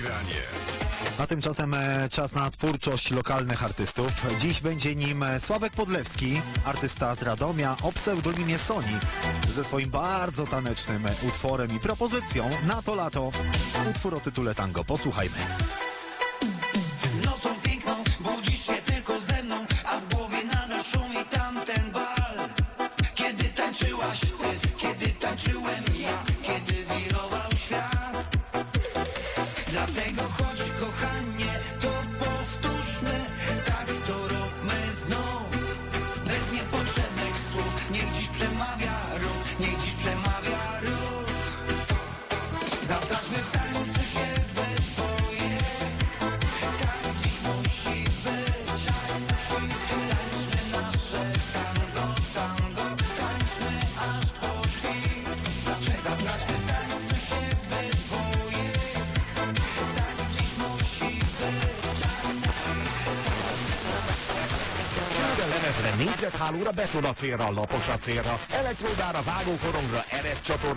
Granie. A tymczasem czas na twórczość lokalnych artystów. Dziś będzie nim Sławek Podlewski, artysta z Radomia o pseudonimie Soni, ze swoim bardzo tanecznym utworem i propozycją Na to lato. Utwór o tytule tango. Posłuchajmy. Nocą piękną budzisz się tylko ze mną, a w głowie nadal szumi tamten bal. Kiedy tańczyłaś ty, kiedy tańczyłem ja, kiedy wirował świat. Dlatego chodź kochanie, to powtórzmy, tak to róbmy znów. Bez niepotrzebnych słów, niech dziś przemawia ruch, niech dziś przemawia ruch. Zatraćmy w tańcu się we dwoje, tak dziś musi być. Tańczmy nasze tango, tango, tańczmy aż po świt. Zatraćmy w tańcu się we dwoje, tak dziś musi być. Csődön lemezre, négyzethálóra, beton a célra, lapos a célra, elektródára, vágókorongra, ereszcsatornára.